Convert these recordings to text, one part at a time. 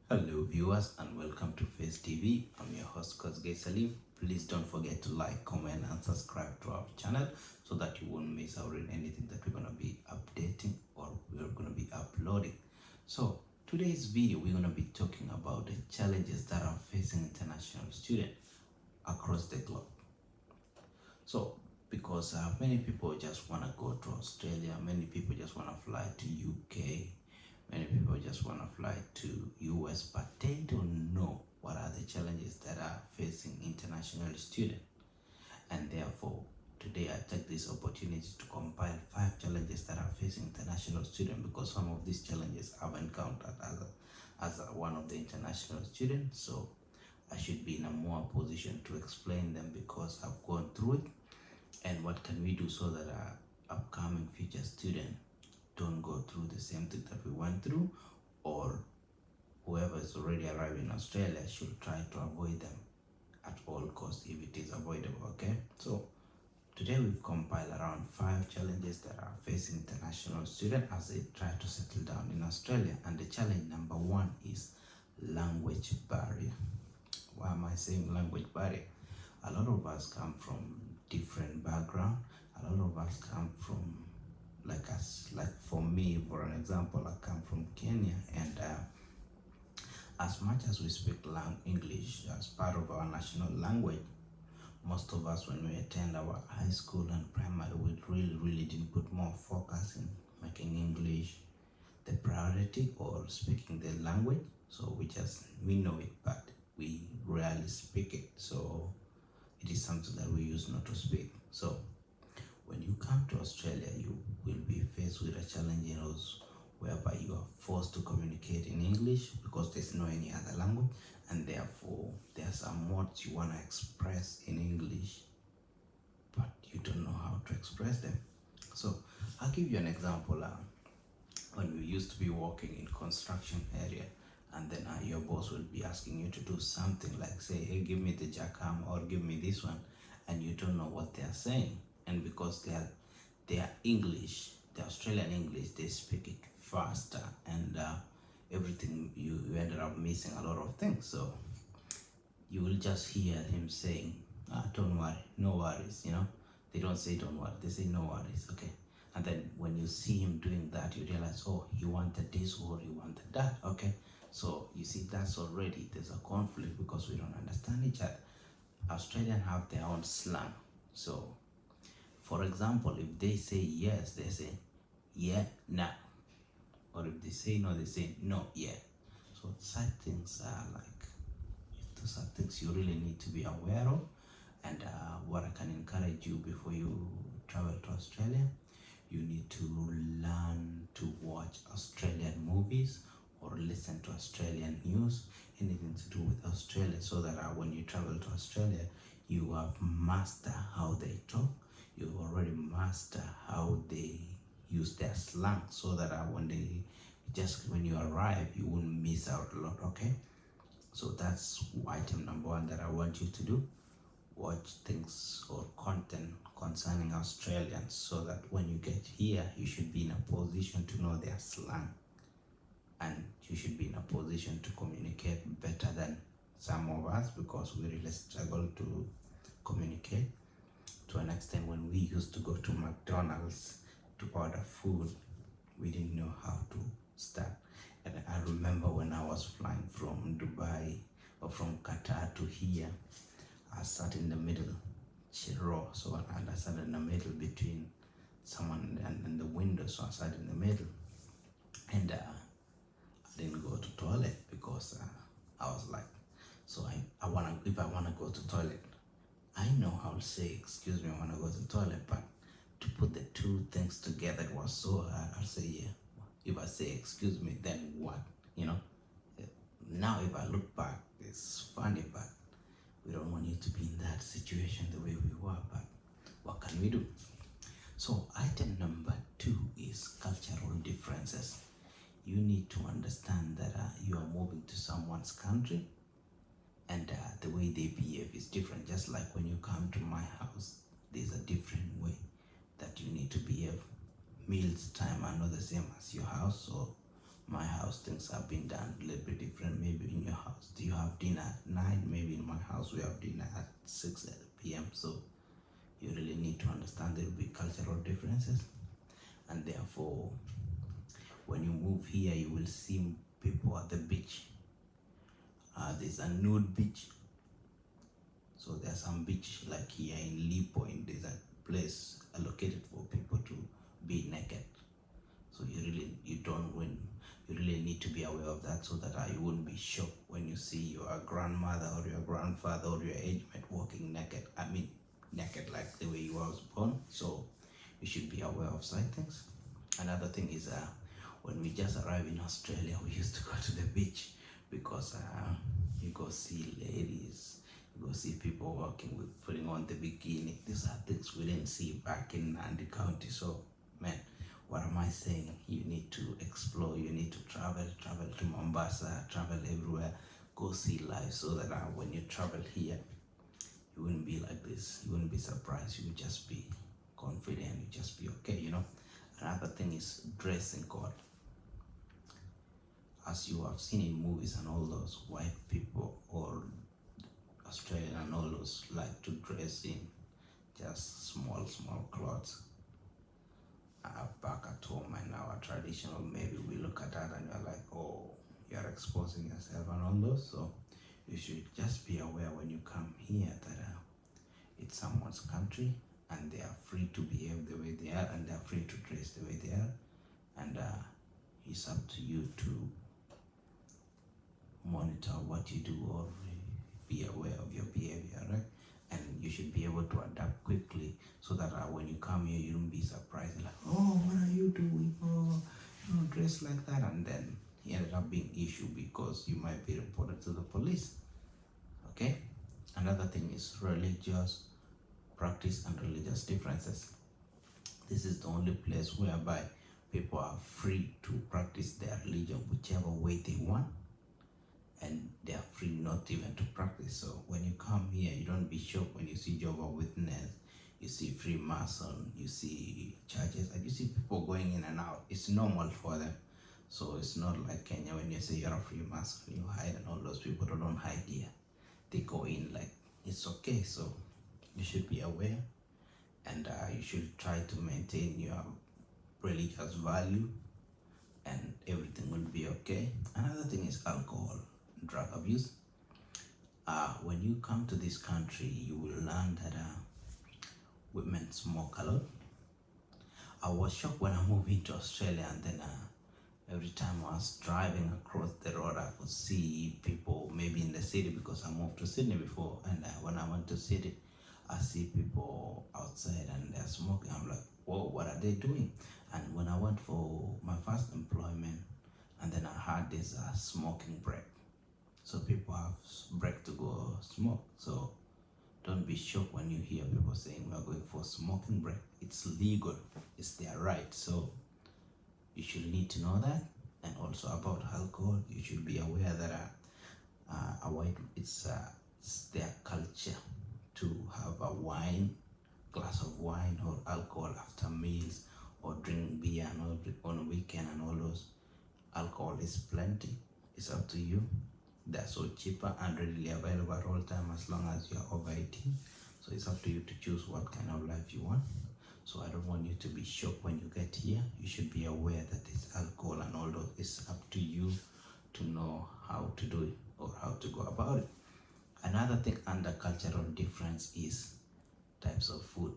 Hello viewers and welcome to Face TV. I'm your host Kozgay Salim. Please don't forget to like, comment and subscribe to our channel so that you won't miss out on anything that we're going to be updating or we're going to be uploading. So today's video we're going to be talking about the challenges that are facing international students across the globe. So because many people just want to go to Australia, many people just want to fly to UK, many people just want to fly to US, but they don't know what are the challenges that are facing international students. And therefore, today I take this opportunity to compile 5 challenges that are facing international students, because some of these challenges I've encountered as one of the international students. So I should be in a more position to explain them because I've gone through it. And what can we do so that our upcoming future students don't go through the same thing that we went through, or whoever is already arriving in Australia should try to avoid them at all costs if it is avoidable. Okay, so today we've compiled around 5 challenges that are facing international students as they try to settle down in Australia. And the challenge number 1 is language barrier. Why am I saying language barrier? A lot of us come from different background. A lot of us come from like for me, for an example, I come from Kenya, and as much as we speak English as part of our national language, most of us when we attend our high school and primary, we really didn't put more focus in making English the priority or speaking the language. So we know it, but we rarely speak it. So it is something that we use not to speak. So when you come to Australia, you will be faced with a challenge whereby you are forced to communicate in English because there's no any other language, and therefore there are some words you want to express in English, but you don't know how to express them. So I'll give you an example. When we used to be working in construction area, and then your boss will be asking you to do something like say, hey, give me the jackhammer or give me this one, and you don't know what they are saying. And because they are English, the Australian English, they speak it faster, and everything you ended up missing a lot of things. So you will just hear him saying, don't worry, no worries, they don't say don't worry, they say no worries. Okay, and then when you see him doing that, you realize, oh, he wanted this or he wanted that. Okay, so you see, that's already there's a conflict because we don't understand each other. Australians have their own slang. So for example, if they say yes, they say yeah, no. Or if they say no, they say no, yeah. So such things are those are things you really need to be aware of. And what I can encourage you before you travel to Australia, you need to learn to watch Australian movies or listen to Australian news, anything to do with Australia, so that when you travel to Australia, you have mastered how they talk, you already master how they use their slang, so that when you arrive, you won't miss out a lot. Okay, so that's item number 1 that I want you to do. Watch things or content concerning Australians, so that when you get here, you should be in a position to know their slang, and you should be in a position to communicate better than some of us, because we really struggle to communicate to an extent. When we used to go to McDonald's to order food, we didn't know how to start. And I remember when I was flying from Dubai or from Qatar to here, I sat in the middle row. So I sat in the middle between someone and the window. So I sat in the middle, and I didn't go to toilet because I was like, so if I wanna go to toilet, I know how to say excuse me, I wanna go to the toilet, but to put the two things together, it was so hard. I'll say yeah. If I say excuse me, then what? Now if I look back, it's funny, but we don't want you to be in that situation the way we were. But what can we do? So item number 2 is cultural differences. You need to understand that you are moving to someone's country, and the way they behave is different. Just like when you come to my house, there's a different way that you need to behave. Meals time are not the same as your house, so My house, things have been done a little bit different. Maybe in your house, do you have dinner at 9? Maybe in my house, we have dinner at 6 p.m. So you really need to understand there will be cultural differences. And therefore, when you move here, you will see people at the beach. There's a nude beach. So there's some beach like here in Lee Point. There's a place allocated for people to be naked. So you really need to be aware of that, so that you wouldn't be shocked when you see your grandmother or your grandfather or your age mate walking naked. I mean, naked like the way you was born. So you should be aware of such things. Another thing is when we just arrived in Australia, we used to go to the beach because you go see ladies, you go see people walking with putting on the bikini. These are things we didn't see back in Nandi County. So man, what am I saying? You need to explore, you need to travel to Mombasa, travel everywhere, go see life, so that when you travel here, you wouldn't be like this. You wouldn't be surprised. You would just be confident. You just be okay, you know. Another thing is dressing code. As you have seen in movies and all those, white people or Australian and all those like to dress in just small clothes. Back at home and our traditional, maybe we look at that and you're like, oh, you're exposing yourself and all those. So you should just be aware when you come here that it's someone's country and they are free to behave the way they are, and they are free to dress the way they are, and it's up to you to monitor what you do or be aware of your behavior, right? And you should be able to adapt quickly, so that when you come here, you don't be surprised like, oh, what are you doing? Oh, you don't dress like that. And then it ended up being issue because you might be reported to the police. Okay. Another thing is religious practice and religious differences. This is the only place whereby people are free to practice their religion whichever way they want, and they are free not even to practice. So when you come here, you don't be shocked when you see Jehovah's Witness, you see Freemason, you see churches, and you see people going in and out. It's normal for them. So it's not like Kenya when you say you're a Freemason, you hide, and all those people don't hide here. They go in like it's okay. So you should be aware, and you should try to maintain your religious value, and everything will be okay. Another thing is alcohol, drug abuse. When you come to this country, you will learn that women smoke a lot. I was shocked when I moved into Australia, and then every time I was driving across the road, I could see people maybe in the city, because I moved to Sydney before, and when I went to Sydney, I see people outside and they're smoking. I'm like, whoa, what are they doing? And when I went for my first employment, and then I had this smoking break. So people have break to go smoke. So don't be shocked when you hear people saying we're going for smoking break. It's legal, it's their right. So you should need to know that. And also about alcohol, you should be aware that it's their culture to have a glass of wine or alcohol after meals, or drink beer and all on a weekend, and all those. Alcohol is plenty. It's up to you. They're so cheaper and readily available at all time, as long as you're over 18. So it's up to you to choose what kind of life you want. So I don't want you to be shocked when you get here. You should be aware that it's alcohol and all those. It's up to you to know how to do it or how to go about it. Another thing under cultural difference is types of food.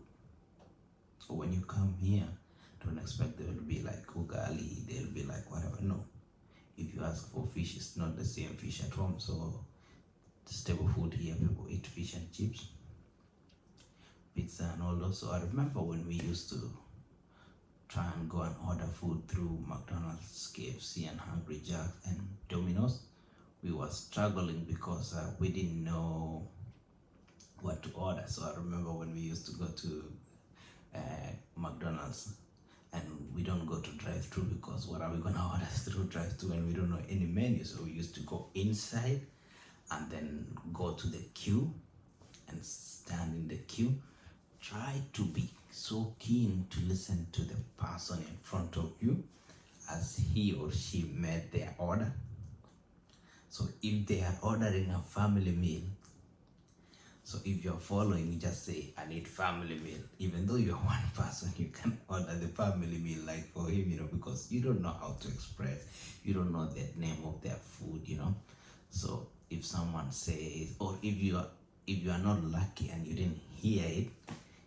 So when you come here, don't expect there will be like ugali, there will be like whatever. No. If you ask for fish, it's not the same fish at home. So the staple food here, people eat fish and chips, pizza and all those. So I remember when we used to try and go and order food through McDonald's, KFC and Hungry Jack's and Domino's, we were struggling because we didn't know what to order. So I remember when we used to go to McDonald's, and we don't go to drive-through, because what are we gonna order through drive-through and we don't know any menu? So we used to go inside and then go to the queue and stand in the queue. Try to be so keen to listen to the person in front of you, as he or she made their order. So if they are ordering a family meal, so if you're following, you just say, I need family meal. Even though you're one person, you can order the family meal like for him, because you don't know how to express. You don't know the name of their food. So if someone says, or if you are not lucky and you didn't hear it,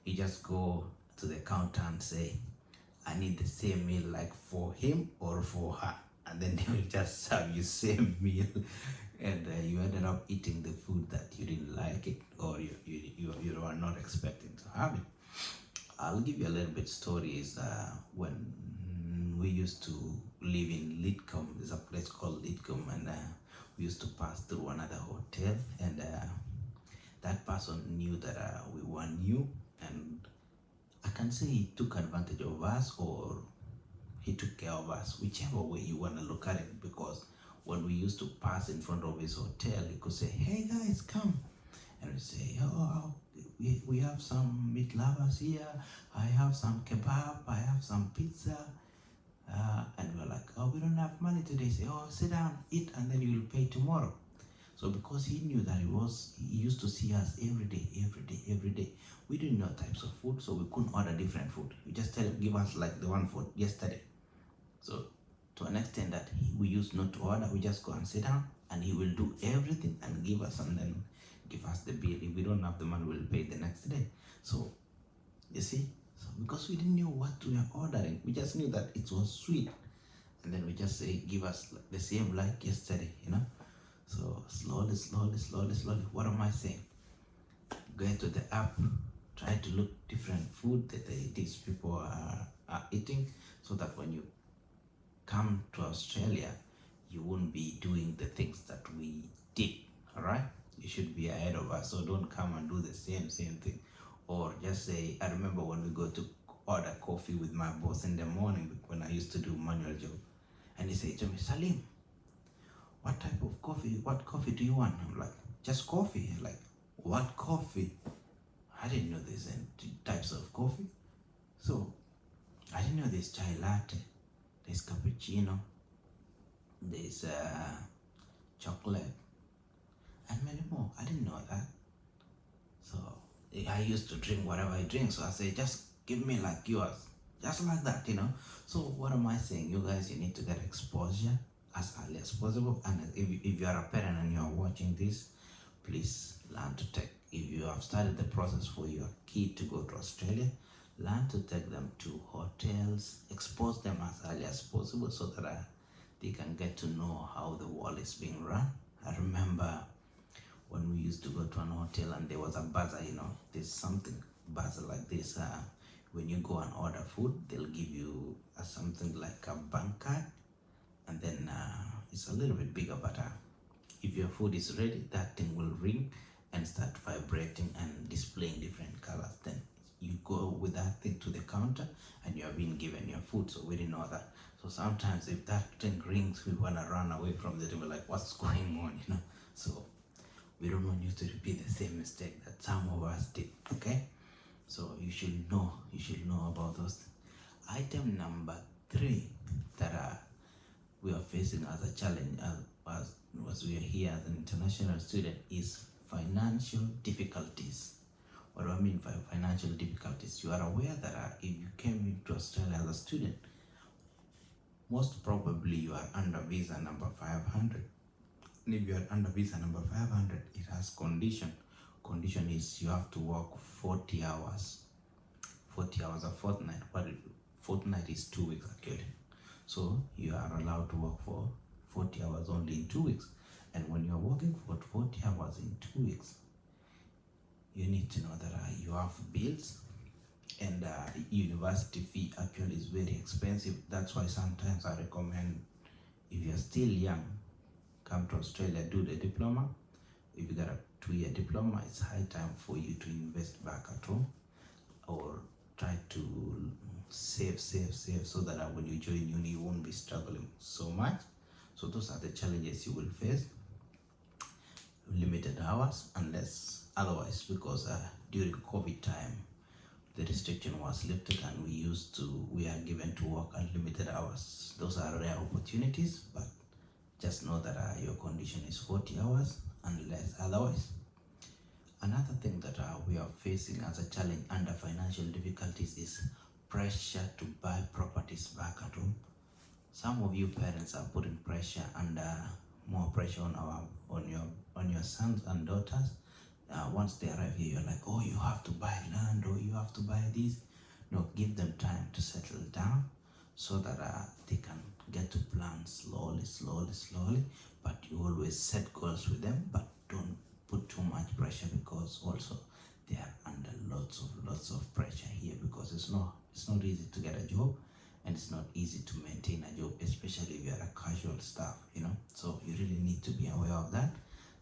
you just go to the counter and say, I need the same meal like for him or for her. And then they will just serve you same meal. And you ended up eating the food that you didn't like it, or you are not expecting to have it. I'll give you a little bit stories. When we used to live in Lidcombe, there's a place called Lidcombe, and we used to pass through another hotel, and that person knew that we were new, and I can say he took advantage of us, or he took care of us, whichever way you want to look at it, because when we used to pass in front of his hotel, he could say, hey guys, come. And we say, oh, we have some meat lovers here. I have some kebab. I have some pizza. And we're like, oh, we don't have money today. Say, oh, sit down, eat, and then you will pay tomorrow. So because he knew that he used to see us every day. We didn't know types of food, so we couldn't order different food. We just tell him, give us like the one for yesterday. So to an extent that we used not to order, we just go and sit down, and he will do everything and give us, and then give us the bill. If we don't have the money, we'll pay the next day. So you see, so because we didn't know what we were ordering, we just knew that it was sweet, and then we just say, give us the same like yesterday. So slowly, what am I saying? Go into the app, try to look different food that these people are eating, so that when you come to Australia, you won't be doing the things that we did. All right, you should be ahead of us, so don't come and do the same thing. Or just say, I remember when we go to order coffee with my boss in the morning, when I used to do manual job, and he said to me, Salim, what type of coffee, what coffee do you want? I'm like, just coffee. Like, what coffee? I didn't know there's types of coffee. So I didn't know there's chai latte, there's cappuccino, there's chocolate, and many more. I didn't know that. So I used to drink whatever I drink. So I say, just give me like yours, just like that. So what am I saying? You guys, you need to get exposure as early as possible. And if you are a parent and you are watching this, please learn to take. If you have started the process for your kid to go to Australia, learn to take them to hotels, expose them as early as possible, so that they can get to know how the world is being run. I remember when we used to go to an hotel and there was a buzzer, there's something buzzer like this. When you go and order food, they'll give you something like a bank card, and then it's a little bit bigger, but if your food is ready, that thing will ring and start vibrating and displaying different colors. Then you go with that thing to the counter and you are being given your food. So we didn't know that. So sometimes if that thing rings, we want to run away from the table, like, what's going on, So we don't want you to repeat the same mistake that some of us did, okay? So you should know about those things. Item number 3 that we are facing as a challenge as we are here as an international student is financial difficulties. What do I mean by financial difficulties? You are aware that if you came into Australia as a student, most probably you are under visa number 500. And if you are under visa number 500, it has condition. Condition is you have to work 40 hours. 40 hours a fortnight. What fortnight is 2 weeks actually. So you are allowed to work for 40 hours only in 2 weeks. And when you're working for 40 hours in 2 weeks, you need to know that you have bills, and university fee actually is very expensive. That's why sometimes I recommend, if you're still young, come to Australia, do the diploma. If you got a 2-year diploma, it's high time for you to invest back at home, or try to save so that when you join uni, you won't be struggling so much. So those are the challenges you will face. Limited hours, unless otherwise, because during COVID time, the restriction was lifted and we are given to work unlimited hours. Those are rare opportunities, but just know that your condition is 40 hours unless otherwise. Another thing that we are facing as a challenge under financial difficulties is pressure to buy properties back at home. Some of you parents are putting pressure and more pressure on your sons and daughters. Once they arrive here, you're like, oh, you have to buy land or you have to buy this. No, give them time to settle down so that they can get to plan slowly. But you always set goals with them, but don't put too much pressure, because also they are under lots of pressure here, because it's not easy to get a job, and it's not easy to maintain a job, especially if you're a casual staff, so you really need to be aware of that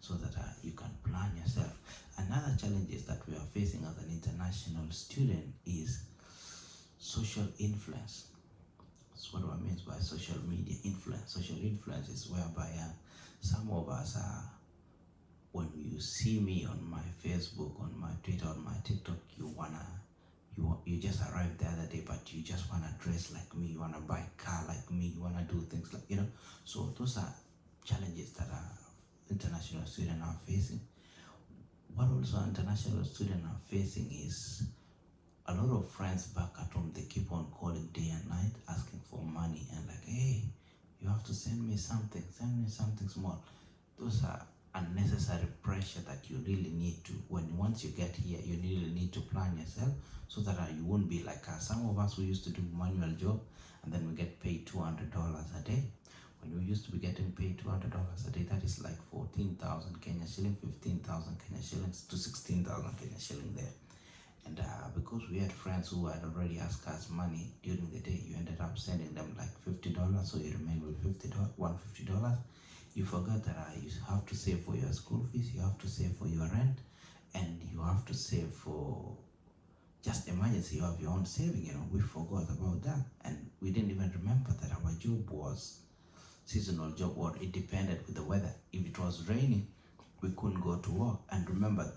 so that you can plan yourself. Another challenge is that we are facing as an international student is social influence. That's what I mean by social media influence. Social influence is whereby some of us when you see me on my Facebook, on my Twitter, on my TikTok, you just arrived the other day, but you just wanna dress like me, you wanna buy a car like me, you wanna do things like So those are challenges that international students are facing. What also international students are facing is a lot of friends back at home, they keep on calling day and night asking for money and like, hey, you have to send me something small. Those are unnecessary pressure that you really need to, once you get here, you really need to plan yourself so that you won't be like some of us who used to do manual job and then we get paid $200 a day. When we used to be getting paid $200 a day, that is like 14,000 Kenya shilling, 15,000 Kenya shillings to 16,000 Kenya shilling there. And because we had friends who had already asked us money during the day, you ended up sending them like $50, so you remain with $150. You forgot that you have to save for your school fees, you have to save for your rent, and you have to save for just emergency. You have your own saving. We forgot about that, and we didn't even remember that our job was seasonal job, or it depended with the weather. If it was raining, we couldn't go to work. And remember,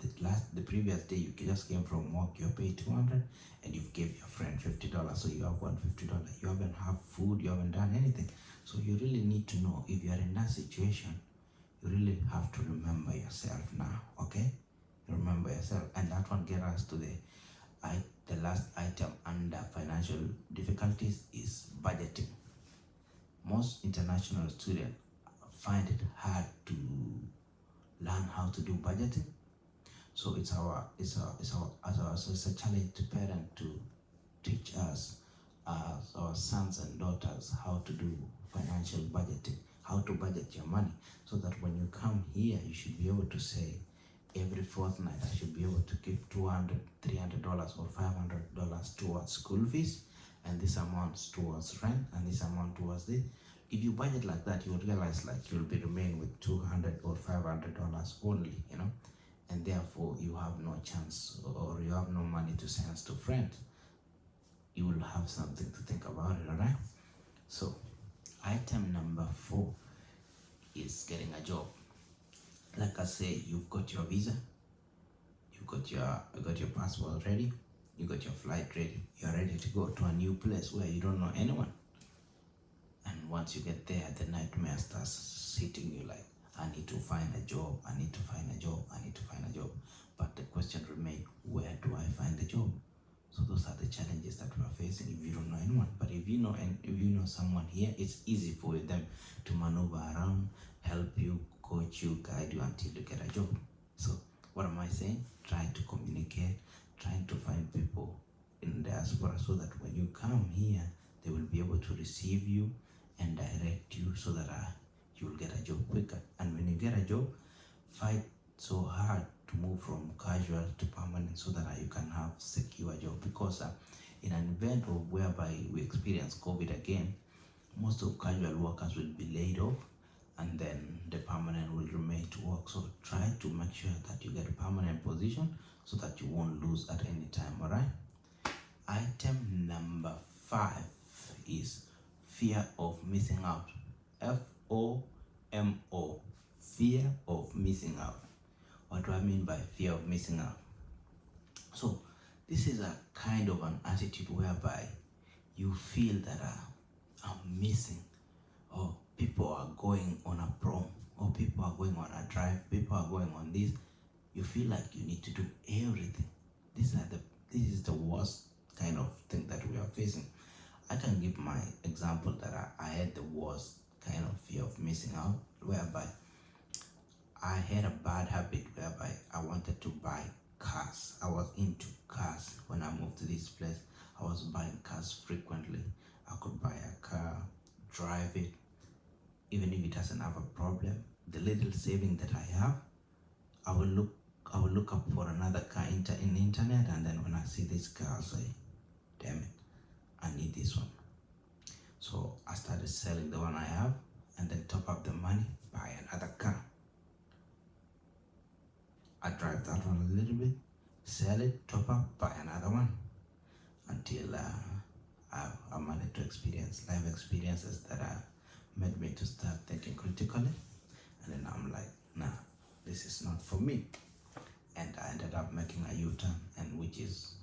the previous day you just came from work, you're paid 200 and you gave your friend $50, so you have $150. You haven't have food, you haven't done anything. So you really need to know, if you are in that situation, you really have to remember yourself now. Okay, remember yourself. And that one gets us to the last item under financial difficulties is budgeting. Most international students find it hard to learn how to do budgeting. So it's a challenge to parents to teach us, our sons and daughters, how to do financial budgeting, how to budget your money, so that when you come here, you should be able to say, every fortnight I should be able to keep $200, $300 or $500 towards school fees, and this amount towards rent, and this amount towards this. If you budget like that, you will realize like you'll be remain with $200 or $500 only, and therefore you have no chance, or you have no money to send to friends. You will have something to think about it, alright? So item number 4 is getting a job. Like I say, you've got your visa, you got your passport ready, you got your flight ready, you're ready to go to a new place where you don't know anyone. And once you get there, the nightmare starts hitting you like, I need to find a job, I need to find a job, I need to find a job. But the question remains, where do I find a job? So those are the challenges that we are facing if you don't know anyone. But if you know someone here, it's easy for them to maneuver around, help you, coach you, guide you until you get a job. So what am I saying? Try to communicate, trying to find people in diaspora, so that when you come here, they will be able to receive you and direct you so that you will get a job quicker. And when you get a job, fight so hard to move from casual to permanent, so that you can have secure job. Because in an event of whereby we experience COVID again, most of casual workers will be laid off, and then the permanent will remain to work. So try to make sure that you get a permanent position so that you won't lose at any time. All right. Item number 5 is fear of missing out. FOMO, fear of missing out. What do I mean by fear of missing out? So This is a kind of an attitude whereby you feel that I'm missing, or people are going on a prom, or people are going on a drive, people are going on this. You feel like you need to do everything. This is the worst kind of thing that we are facing. I can give my example that I had the worst kind of fear of missing out, whereby I had a bad habit whereby I wanted to buy cars. I was into cars when I moved to this place. I was buying cars frequently. I could buy a car, drive it, even if it doesn't have a problem. The little saving that I have, I will look up for another car in the internet, and then when I see this car, I'll say, damn it, I need this one. So I started selling the one I have and then top up the money, buy another car. I drive that one a little bit, sell it, top up, buy another one, until I managed to experience life experiences that made me to start thinking critically. And then I'm like, nah, this is not for me. And I ended up making a U-turn, and which is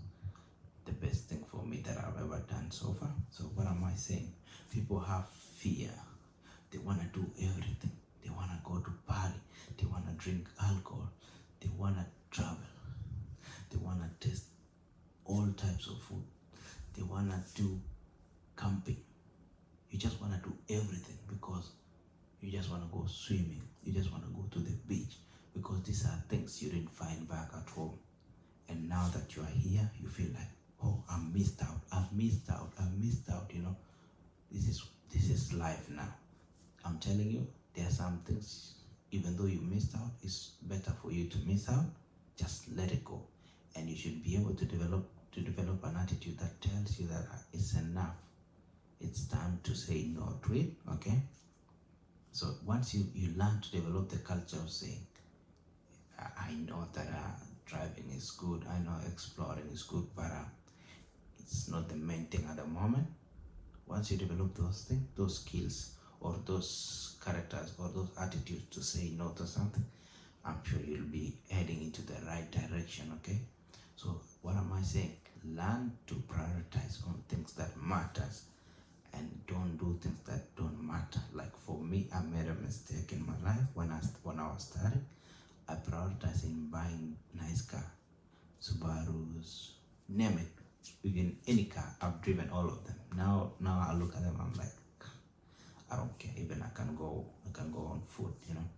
the best thing for me that I've ever done so far. So what am I saying? People have fear. They want to do everything. They want to go to party. They want to drink alcohol. They want to travel. They want to taste all types of food. They want to do camping. You just want to do everything because you just want to go swimming. You just want to go to the beach because these are things you didn't find back at home. And now that you are here, you feel like, oh, I've missed out. You know, this is life now. I'm telling you, there are some things, even though you missed out, it's better for you to miss out. Just let it go, and you should be able to develop an attitude that tells you that it's enough. It's time to say no to it. Okay. So once you learn to develop the culture of saying, I know that driving is good, I know exploring is good, but it's not the main thing at the moment. Once you develop those things, those skills, or those characters, or those attitudes to say no to something, I'm sure you'll be heading into the right direction. Okay. So what am I saying? Learn to prioritize on things that matters, and don't do things that don't matter. Like for me, I made a mistake in my life when I was starting. I prioritized in buying nice car, Subarus, name it. Even any car, I've driven all of them. Now I look at them, I'm like, I don't care. Even I can go on foot. You know,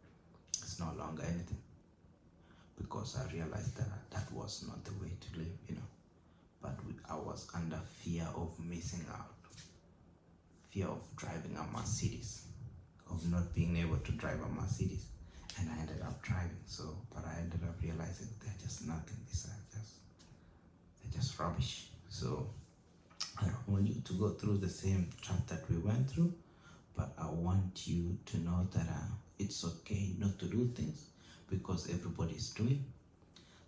it's no longer anything, because I realized that that was not the way to live. You know, but I was under fear of missing out, fear of driving a Mercedes, of not being able to drive a Mercedes. And I ended up driving. But I ended up realizing they're just nothing. They're just rubbish. So I don't want you to go through the same trap that we went through, but I want you to know that it's okay not to do things because everybody's doing.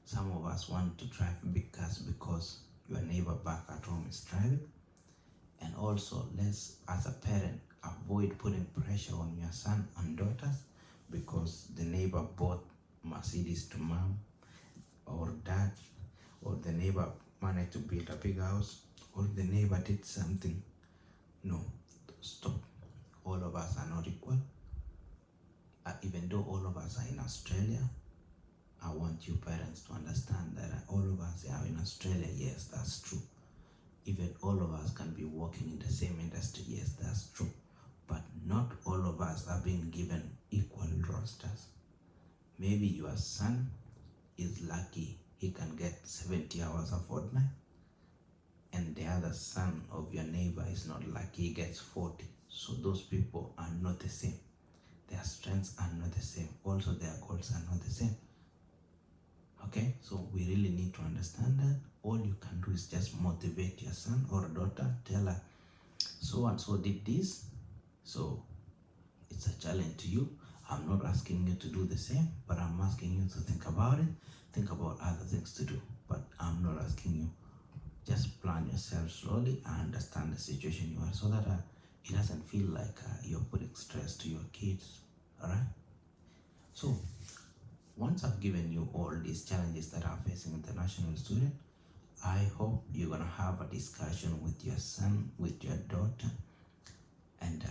Some of us want to drive big cars because your neighbor back at home is driving. And also, let's, as a parent, avoid putting pressure on your son and daughters because the neighbor bought Mercedes to mom or dad, or the neighbor managed to build a big house, or the neighbor did something. No, stop. All of us are not equal. Even though all of us are in Australia, I want you parents to understand that all of us are in Australia. Yes, that's true. Even all of us can be working in the same industry. Yes, that's true. But not all of us are being given equal rosters. Maybe your son is lucky, he can get 70 hours a fortnight, and the other son of your neighbor is not lucky, he gets 40. So those people are not the same. Their strengths are not the same. Also, their goals are not the same. Okay, so we really need to understand that. All you can do is just motivate your son or daughter, tell her, so and so did this, so it's a challenge to you. I'm not asking you to do the same, but I'm asking you to think about it, think about other things to do. But I'm not asking you, just plan yourself slowly and understand the situation you are, so that it doesn't feel like you're putting stress to your kids. All right. So once I've given you all these challenges that are facing international students, I hope you're gonna have a discussion with your son, with your daughter, and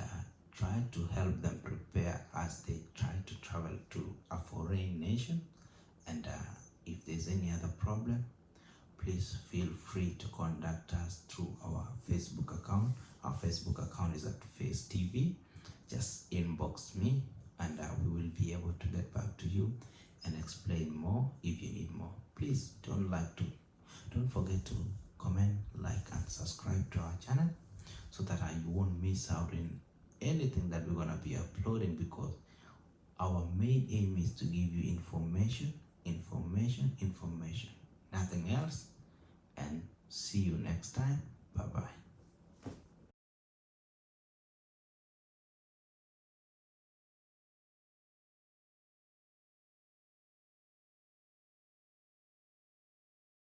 try to help them prepare as they try to travel to a foreign nation. And if there's any other problem, please feel free to contact us through our Facebook account. Our Facebook account is at Face TV. Just inbox me, and we will be able to get back to you and explain more if you need more. Please don't forget to comment, like, and subscribe to our channel so that you won't miss out in anything that we're gonna be uploading, because our main aim is to give you information, nothing else. And see you next time. Bye bye.